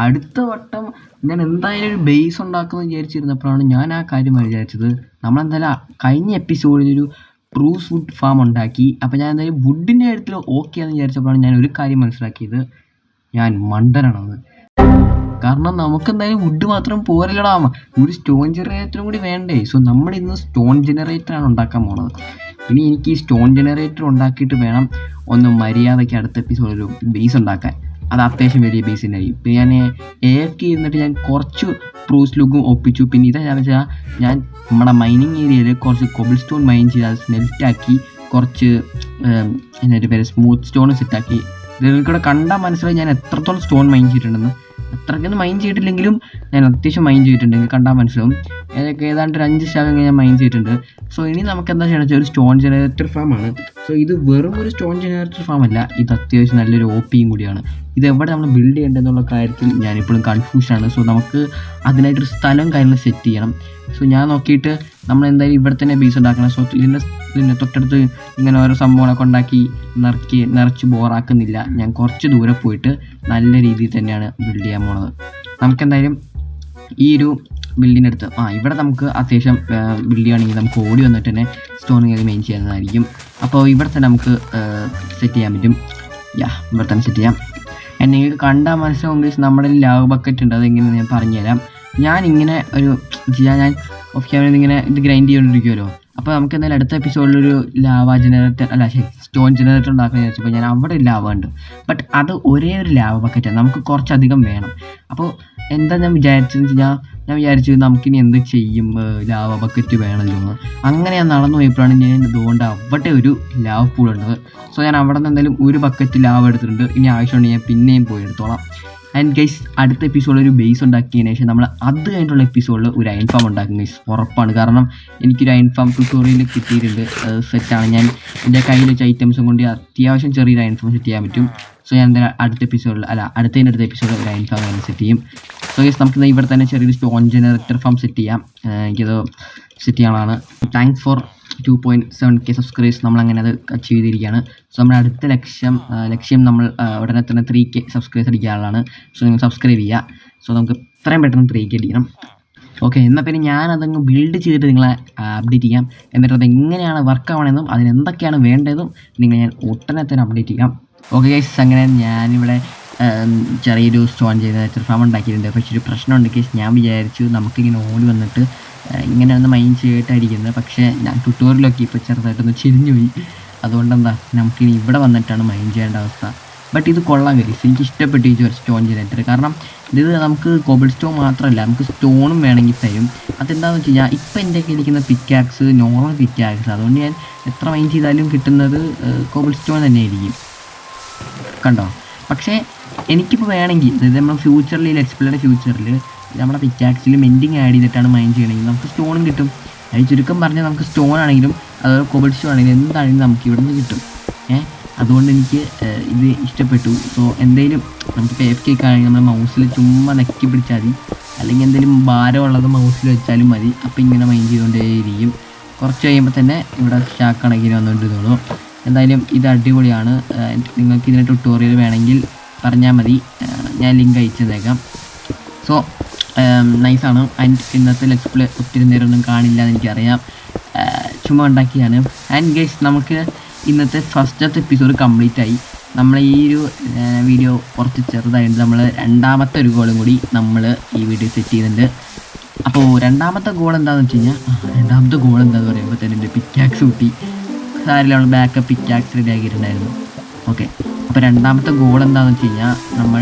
അടുത്ത വട്ടം ഞാൻ എന്തായാലും ഒരു ബേസ് ഉണ്ടാക്കുമെന്ന് വിചാരിച്ചിരുന്നപ്പോഴാണ് ഞാൻ ആ കാര്യം വിചാരിച്ചത്. നമ്മളെന്തായാലും കഴിഞ്ഞ എപ്പിസോഡിലൊരു പ്രൂസ് വുഡ് ഫാം ഉണ്ടാക്കി. അപ്പോൾ ഞാൻ എന്തായാലും വുഡിൻ്റെ കാര്യത്തിൽ ഓക്കെ എന്ന് വിചാരിച്ചപ്പോഴാണ് ഞാൻ ഒരു കാര്യം മനസ്സിലാക്കിയത്, ഞാൻ മണ്ടനാണെന്ന്. കാരണം നമുക്കെന്തായാലും വുഡ് മാത്രം പോരല്ലടാ, ഒരു സ്റ്റോൺ ജനറേറ്ററും കൂടി വേണ്ടേ. സോ നമ്മളിന്ന് സ്റ്റോൺ ജനറേറ്ററാണ് ഉണ്ടാക്കാൻ പോണത്. ഇനി എനിക്ക് ഈ സ്റ്റോൺ ജനറേറ്റർ ഉണ്ടാക്കിയിട്ട് വേണം ഒന്ന് മര്യാദയ്ക്ക് അടുത്ത എപ്പിസോഡിൽ ഒരു ബേസ് ഉണ്ടാക്കാൻ. അത് അത്യാവശ്യം വലിയ ബേസ് തന്നെയായിരിക്കും. പിന്നെ ഞാൻ AFK ഇരുന്നിട്ട് ഞാൻ കുറച്ച് പ്രൂസ് ലുക്കും ഒപ്പിച്ചു. പിന്നെ ഇതെന്താണെന്ന് വെച്ചാൽ ഞാൻ നമ്മുടെ മൈനിങ് ഏരിയയിൽ കുറച്ച് കൊബിൾ സ്റ്റോൺ മൈൻ ചെയ്ത് അത് സ്മെൽറ്റാക്കി കുറച്ച് എന്നൊരു പേര് സ്മൂത്ത് സ്റ്റോൺ സെറ്റാക്കി. ഇതിൽക്കൂടെ കണ്ടാൽ മനസ്സിലായി ഞാൻ എത്രത്തോളം സ്റ്റോൺ മൈൻ ചെയ്തിട്ടുണ്ടെന്ന്. അത്രയ്ക്കൊന്നും മൈൻ ചെയ്തിട്ടില്ലെങ്കിലും ഞാൻ അത്യാവശ്യം മൈൻ ചെയ്തിട്ടുണ്ട്. കണ്ടാൽ മനസ്സിലാവും. ഏതാണ്ട് ഒരു 5 ശതമാനം ഞാൻ മൈൻ ചെയ്തിട്ടുണ്ട്. സോ ഇനി നമുക്ക് എന്താ ചെയ്യണമെന്ന് വെച്ചാൽ ഒരു സ്റ്റോൺ ജനറേറ്റർ ഫാമാണ്. സോ ഇത് വെറും ഒരു സ്റ്റോൺ ജനറേറ്റർ ഫാം അല്ല, ഇത് അത്യാവശ്യം നല്ലൊരു OPയും കൂടിയാണ്. ഇത് എവിടെ നമ്മൾ ബിൽഡ് ചെയ്യേണ്ടതെന്നുള്ള കാര്യത്തിൽ ഞാനിപ്പോഴും കൺഫ്യൂഷനാണ്. സോ നമുക്ക് അതിനായിട്ടൊരു സ്ഥലം കാര്യങ്ങൾ സെറ്റ് ചെയ്യണം. സോ ഞാൻ നോക്കിയിട്ട് നമ്മൾ എന്തായാലും ഇവിടെ തന്നെ ബേസ് ഉണ്ടാക്കണം. സോ ഇതിൻ്റെ തൊട്ടടുത്ത് ഇങ്ങനെ ഓരോ സംഭവങ്ങളൊക്കെ ഉണ്ടാക്കി നിറച്ച് ബോറാക്കുന്നില്ല. ഞാൻ കുറച്ച് ദൂരെ പോയിട്ട് നല്ല രീതിയിൽ തന്നെയാണ് ബിൽഡ് ചെയ്യാൻ പോണത്. നമുക്കെന്തായാലും ഈ ഒരു ബിൽഡിൻ്റെ അടുത്ത് ഇവിടെ നമുക്ക് അത്യാവശ്യം ബിൽഡ് ചെയ്യുകയാണെങ്കിൽ നമുക്ക് ഓടി വന്നിട്ട് തന്നെ സ്റ്റോൺ കയറി മെയിൻ ചെയ്യുന്നതായിരിക്കും. അപ്പോൾ ഇവിടെ തന്നെ നമുക്ക് സെറ്റ് ചെയ്യാൻ പറ്റും. ഇവിടെ തന്നെ സെറ്റ് ചെയ്യാം. നിങ്ങൾക്ക് കണ്ടാൽ മനസ്സിലാവും നമ്മുടെ ലാവ് ബക്കറ്റ് ഉണ്ട്, അതെങ്ങനെയാണ് ഞാൻ പറഞ്ഞുതരാം. ഞാനിങ്ങനെ ഞാൻ ഓഫ് ക്യാമറയിൽ ഇങ്ങനെ ഇത് ഗ്രൈൻഡ് ചെയ്തുകൊണ്ടിരിക്കുമല്ലോ. അപ്പോൾ നമുക്ക് എന്തായാലും അടുത്ത എപ്പിസോഡിലൊരു ലാവ ജനറേറ്റർ സ്റ്റോൺ ജനറേറ്റർ ഉണ്ടാക്കാൻ വിചാരിച്ചപ്പോൾ ഞാൻ അവിടെ ലാവ ഉണ്ട്. ബട്ട് അത് ഒരേ ഒരു ലാവ ബക്കറ്റാണ്, നമുക്ക് കുറച്ചധികം വേണം. അപ്പോൾ എന്താ ഞാൻ വിചാരിച്ചതെന്ന് വെച്ചാൽ ഞാൻ വിചാരിച്ചു നമുക്കിനി എന്ത് ചെയ്യും, ലാവ ബക്കറ്റ് വേണമല്ലോ എന്ന്. അങ്ങനെ ഞാൻ നടന്നു പോയപ്പോഴാണ് ഞാൻ ഇതുകൊണ്ട് അവിടെ ഒരു ലാവ പൂളുള്ളത്. സോ ഞാൻ അവിടെ നിന്ന് എന്തായാലും ഒരു ബക്കറ്റ് ലാവ എടുത്തിട്ടുണ്ട്. ഇനി ആവശ്യമുണ്ടെങ്കിൽ ഞാൻ പിന്നെയും പോയി എടുത്തോളാം. ആൻഡ് ഗൈസ് അടുത്ത എപ്പിസോഡിൽ ഒരു ബേസ് ഉണ്ടാക്കിയതിന് ശേഷം നമ്മൾ അത് കഴിഞ്ഞിട്ടുള്ള എപ്പിസോഡിൽ ഒരു അയൺ ഫാം ഉണ്ടാക്കും ഗൈസ്, ഉറപ്പാണ്. കാരണം എനിക്കൊരു അയൺ ഫാം ട്യൂട്ടോറിയൽ കിട്ടിയിട്ടുണ്ട്, സെറ്റാണ്. ഞാൻ എൻ്റെ കയ്യിൽ വെച്ച ഐറ്റംസും കൊണ്ട് അത്യാവശ്യം ചെറിയൊരു അയൺ ഫാം സെറ്റ് ചെയ്യാൻ പറ്റും. സോ ഞാൻ എന്തായാലും അടുത്ത എപ്പിസോഡിൽ ഒരു അയൺ ഫാം സെറ്റ് ചെയ്യും. സോ ഗൈസ് നമുക്ക് ഇവിടെ തന്നെ ചെറിയൊരു സ്റ്റോൺ ജനറേറ്റർ ഫാം സെറ്റ് ചെയ്യാം. എനിക്കത് സെറ്റ് ചെയ്യാനുള്ളതാണ്. Thanks for 2.7K subscribers. നമ്മളങ്ങനെ അത് അച്ചീവ് ചെയ്തിരിക്കുകയാണ്. സോ നമ്മുടെ അടുത്ത ലക്ഷ്യം നമ്മൾ ഉടനെ തന്നെ 3K സബ്സ്ക്രൈബേഴ്സ് അടിക്കാനുള്ളതാണ്. സോ നിങ്ങൾ സബ്സ്ക്രൈബ് ചെയ്യുക. സോ നമുക്ക് എത്രയും പെട്ടെന്ന് 3K അടിക്കണം. ഓക്കെ, എന്നാൽ പിന്നെ ഞാനതങ്ങ് ബിൽഡ് ചെയ്തിട്ട് നിങ്ങളെ അപ്ഡേറ്റ് ചെയ്യാം. എന്നിട്ട് അത് എങ്ങനെയാണ് വർക്ക് ആവണമെന്നും അതിനെന്തൊക്കെയാണ് വേണ്ടതെന്നും ഞാൻ ഉടനെ തന്നെ അപ്ഡേറ്റ് ചെയ്യാം. ഓക്കെ ഗൈസ്, അങ്ങനെ ഞാനിവിടെ ചെറിയൊരു സ്റ്റോൺ ജനറേറ്റർ ഫാം ഉണ്ടാക്കിയിട്ടുണ്ട്. പക്ഷേ ഒരു പ്രശ്നമുണ്ട് ഗൈസ്. ഞാൻ വിചാരിച്ചു നമുക്കിങ്ങനെ ഓടി വന്നിട്ട് ഇങ്ങനെ ഒന്ന് മൈൻ ചെയ്തിട്ടായിരിക്കുന്നത്. പക്ഷേ ഞാൻ ട്യൂട്ടോറിയലൊക്കെ ഇപ്പോൾ ചെറുതായിട്ടൊന്ന് ചെരിഞ്ഞു പോയി. അതുകൊണ്ടെന്താ നമുക്കിനി ഇവിടെ വന്നിട്ടാണ് മൈൻ ചെയ്യേണ്ട അവസ്ഥ. ബട്ട് ഇത് കൊള്ളാൻ കഴിയും, എനിക്ക് ഇഷ്ടപ്പെട്ടു ഈ സ്റ്റോൺ ജനറേറ്റർ. കാരണം ഇത് നമുക്ക് കോബിൾ സ്റ്റോൺ മാത്രമല്ല, നമുക്ക് സ്റ്റോണും വേണമെങ്കിൽ തരും. അതെന്താണെന്ന് വെച്ച് കഴിഞ്ഞാൽ ഇപ്പം എൻ്റെ കയ്യിലിരിക്കുന്ന പിക്കാക്സ് നോർമൽ പിക്കാക്സ്, അതുകൊണ്ട് ഞാൻ എത്ര മൈൻ ചെയ്താലും കിട്ടുന്നത് കോബിൾ സ്റ്റോൺ തന്നെയായിരിക്കും. കണ്ടോ? പക്ഷേ എനിക്കിപ്പോൾ വേണമെങ്കിൽ നമ്മൾ ഫ്യൂച്ചറിൽ ലെറ്റ്സ്പ്ലേയുടെ ഫ്യൂച്ചറിൽ നമ്മുടെ പിക്കാക്സിൽ മെൻഡിങ് ആഡ് ചെയ്തിട്ടാണ് മൈൻ ചെയ്യണമെങ്കിൽ നമുക്ക് സ്റ്റോണും കിട്ടും. അത് ചുരുക്കം പറഞ്ഞാൽ നമുക്ക് സ്റ്റോൺ ആണെങ്കിലും അതുപോലെ കോബിൾ സ്റ്റോൺ ആണെങ്കിലും എന്താണെങ്കിലും നമുക്ക് ഇവിടെ നിന്ന് കിട്ടും. അതുകൊണ്ട് എനിക്ക് ഇത് ഇഷ്ടപ്പെട്ടു. സോ എന്തെങ്കിലും നമുക്ക് AFK ആണെങ്കിൽ നമ്മൾ മൗസിൽ ചുമ്മാ നെക്കി പിടിച്ചാൽ മതി, അല്ലെങ്കിൽ എന്തെങ്കിലും ഭാരമുള്ളത് മൗസിൽ വെച്ചാലും മതി. അപ്പോൾ ഇങ്ങനെ മൈൻ ചെയ്തുകൊണ്ടേയിരിക്കും. കുറച്ച് കഴിയുമ്പോൾ തന്നെ ഇവിടെ സ്റ്റാക്ക് കണക്കിന് വന്നുകൊണ്ടിരുന്നുള്ളൂ. എന്തായാലും ഇത് അടിപൊളിയാണ്. നിങ്ങൾക്ക് ഇതിൻ്റെ ട്യൂട്ടോറിയൽ വേണമെങ്കിൽ പറഞ്ഞാൽ മതി, ഞാൻ ലിങ്ക് അയച്ചു തന്നേക്കാം. സോ നൈസാണ്. ആൻഡ് ഇന്നത്തെ ലെറ്റ്സ് പ്ലേ ഒത്തിരി നേരമൊന്നും കാണില്ല എന്ന് എനിക്കറിയാം, ചുമ്മാ ഉണ്ടാക്കിയാണ്. ആൻഡ് ഗൈസ് നമുക്ക് ഇന്നത്തെ ഫസ്റ്റത്തെ എപ്പിസോഡ് കംപ്ലീറ്റ് ആയി. നമ്മൾ ഈ ഒരു വീഡിയോ കുറച്ച് ചെറുതായിട്ട് നമ്മൾ രണ്ടാമത്തെ ഒരു ഗോളും കൂടി നമ്മൾ ഈ വീഡിയോ സെറ്റ് ചെയ്യുന്നുണ്ട്. അപ്പോൾ രണ്ടാമത്തെ ഗോൾ എന്താണെന്ന് വെച്ച് കഴിഞ്ഞാൽ എന്താണെന്ന് പറയുമ്പോൾ തന്നെ എൻ്റെ പിക്കാക്സ് കൂട്ടി സാരിൽ നമ്മൾ ബാക്കപ്പ് പിക്കാക്സ് റെഡി ആക്കിയിട്ടുണ്ടായിരുന്നു. ഓക്കെ, അപ്പോൾ രണ്ടാമത്തെ ഗോൾ എന്താണെന്ന് വെച്ച് കഴിഞ്ഞാൽ നമ്മൾ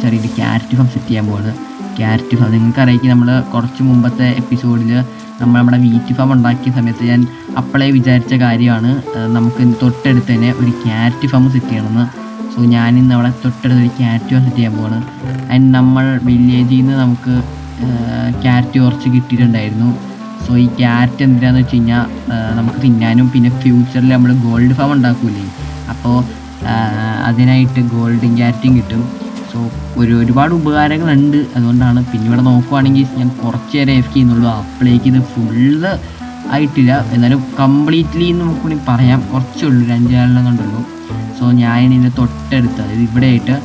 ചെറിയൊരു ക്യാരറ്റ് ഫാം സെറ്റ് ചെയ്യാൻ പോകുന്നത്. ക്യാരറ്റ് ഫാം നിങ്ങൾക്കറിയാം, നമ്മൾ കുറച്ച് മുമ്പത്തെ എപ്പിസോഡിൽ നമ്മുടെ വീറ്റ് ഫാം ഉണ്ടാക്കിയ സമയത്ത് ഞാൻ അപ്പോഴേ വിചാരിച്ച കാര്യമാണ് നമുക്ക് തൊട്ടടുത്ത് തന്നെ ഒരു ക്യാരറ്റ് ഫാം സെറ്റ് ചെയ്യണമെന്ന്. സോ ഞാനിന്ന് അവിടെ തൊട്ടടുത്ത് ഒരു ക്യാരറ്റ് ഫാം സെറ്റ് ചെയ്യാൻ പോവാണ്. ആൻഡ് നമ്മൾ വില്ലേജിൽ നിന്ന് നമുക്ക് ക്യാരറ്റ് കുറച്ച് കിട്ടിയിട്ടുണ്ടായിരുന്നു. സോ ഈ ക്യാരറ്റ് എന്തിനാന്ന് വെച്ച് കഴിഞ്ഞാൽ നമുക്ക് തിന്നാനും പിന്നെ ഫ്യൂച്ചറിൽ നമ്മൾ ഗോൾഡ് ഫാം ഉണ്ടാക്കൂലേ, അപ്പോൾ അതിനായിട്ട് ഗോൾഡും ക്യാരറ്റും കിട്ടും. സോ ഒരുപാട് ഉപകാരങ്ങളുണ്ട്, അതുകൊണ്ടാണ്. പിന്നെ ഇവിടെ നോക്കുവാണെങ്കിൽ ഞാൻ കുറച്ച് നേരം AFK ചെയ്യുന്നുള്ളൂ, അപ്പോഴേക്ക് ഇത് ആയിട്ടില്ല. എന്നാലും കംപ്ലീറ്റ്ലി നമുക്ക് പറയാം, കുറച്ചേ ഉള്ളൂ, 5 കണ്ടുള്ളൂ. സോ ഞാൻ ഇതിൻ്റെ തൊട്ടടുത്ത് അതായത് ഇവിടെ ആയിട്ട്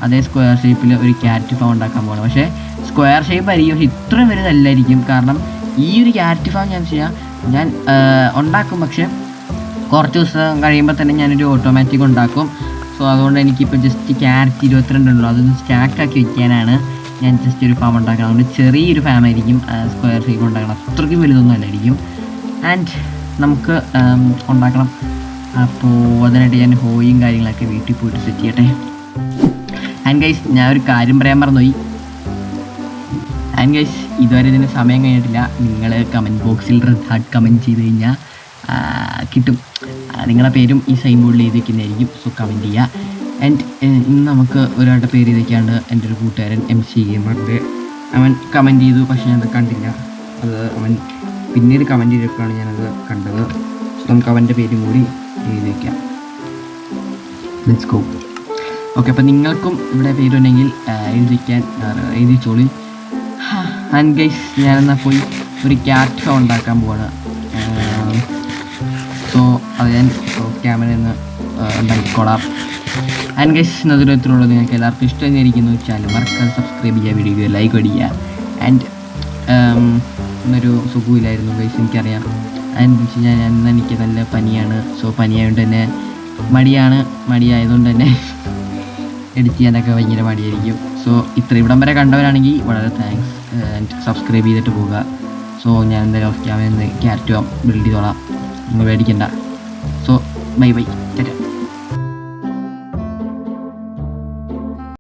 അതേ സ്ക്വയർ ഷേപ്പിൽ ഒരു ക്യാരറ്റ് ഫാം ഉണ്ടാക്കാൻ പോകണം. പക്ഷേ സ്ക്വയർ ഷേപ്പ് ആയിരിക്കും, പക്ഷേ ഇത്രയും വലുതല്ലായിരിക്കും. കാരണം ഈ ഒരു ക്യാരറ്റ് ഫാം ഞാൻ ഉണ്ടാക്കും, പക്ഷേ കുറച്ച് ദിവസം കഴിയുമ്പോൾ തന്നെ ഞാനൊരു ഓട്ടോമാറ്റിക് ഉണ്ടാക്കും. സോ അതുകൊണ്ട് എനിക്കിപ്പോൾ ജസ്റ്റ് ക്യാരറ്റ് 22 ഉള്ളൂ, അതൊന്ന് സ്റ്റാക്കാക്കി വയ്ക്കാനാണ് ഞാൻ ജസ്റ്റ് ഒരു ഫാം ഉണ്ടാക്കണം. അതുകൊണ്ട് ചെറിയൊരു ഫാമായിരിക്കും സ്ക്വയർ ഷേപ്പ് ഉണ്ടാക്കണം, അത്രയ്ക്കും വലുതൊന്നും അല്ലായിരിക്കും. ആൻഡ് നമുക്ക് ഉണ്ടാക്കണം. അപ്പോൾ അതിനായിട്ട് ഞാൻ ഹോയും കാര്യങ്ങളൊക്കെ വീട്ടിൽ പോയിട്ട് സെറ്റ് ചെയ്യട്ടെ. ആൻഡ് ഗൈസ്, ഞാൻ ഒരു കാര്യം പറയാൻ മറന്നുപോയി. ആൻഡ് ഗൈസ്, ഇതുവരെ ഇതിന് സമയം കഴിഞ്ഞിട്ടില്ല. നിങ്ങൾ കമൻറ്റ് ബോക്സിൽ റെഡ് ഹാർട്ട് കമൻറ്റ് ചെയ്ത് കഴിഞ്ഞാൽ കിട്ടും. നിങ്ങളുടെ പേരും ഈ സൈൻ ബോർഡിൽ എഴുതി വയ്ക്കുന്നതായിരിക്കും. സോ കമൻറ്റ് ചെയ്യുക. ആൻഡ് ഇന്ന് നമുക്ക് ഒരാളുടെ പേര് എഴുതിക്കാണ്ട് എൻ്റെ ഒരു കൂട്ടുകാരൻ MC ഗെയിമറിൻ്റെ അവൻ കമൻറ്റ് ചെയ്തു, പക്ഷേ ഞാനത് കണ്ടില്ല. അത് അവൻ പിന്നീട് കമൻറ്റ് ചെയ്തപ്പോഴാണ് ഞാനത് കണ്ടത്. സോ നമുക്ക് അവൻ്റെ പേരും കൂടി എഴുതി വയ്ക്കാം. Let's go. ഓക്കെ, അപ്പോൾ നിങ്ങൾക്കും ഇവിടെ പേരുണ്ടെങ്കിൽ എഴുതിച്ചോളി. ആൻഡ് ഗൈസ്, ഞാനെന്നാൽ പോയി ഒരു ക്യാറ്റ് ഷോ ഉണ്ടാക്കാൻ പോവാണ്. സോ അത് ഞാൻ ക്യാമറയിൽ നിന്ന് ഉണ്ടാക്കിക്കോളാം. ആൻഡ് ഗൈസ്, ഇന്നതിനകത്തുള്ളത് നിങ്ങൾക്ക് എല്ലാവർക്കും ഇഷ്ടമായിരിക്കുന്നു വെച്ചാൽ മറക്കാതെ സബ്സ്ക്രൈബ് ചെയ്യുക, വീഡിയോ ലൈക്ക് അടിക്കുക. ആൻഡ് ഇന്നൊരു സുഖമില്ലായിരുന്നു ഗൈസ്, എനിക്കറിയാം. ആൻഡ് വെച്ച് കഴിഞ്ഞാൽ എനിക്ക് നല്ല പനിയാണ്. സോ പനിയായതുകൊണ്ട് തന്നെ മടിയായതുകൊണ്ട് തന്നെ എഡിറ്റ് ചെയ്യാനൊക്കെ ഭയങ്കര മടിയായിരിക്കും. സോ ഇവിടം വരെ കണ്ടവരാണെങ്കിൽ വളരെ താങ്ക്സ്. ആൻഡ് സബ്സ്ക്രൈബ് ചെയ്തിട്ട് പോവുക. സോ ഞാൻ എന്തായാലും ഓഫ് ക്യാമറ ക്യാരറ്റ് ബിൽഡ് ചെയ്തോളാം, നിങ്ങൾ പേടിക്കണ്ട. So bye bye.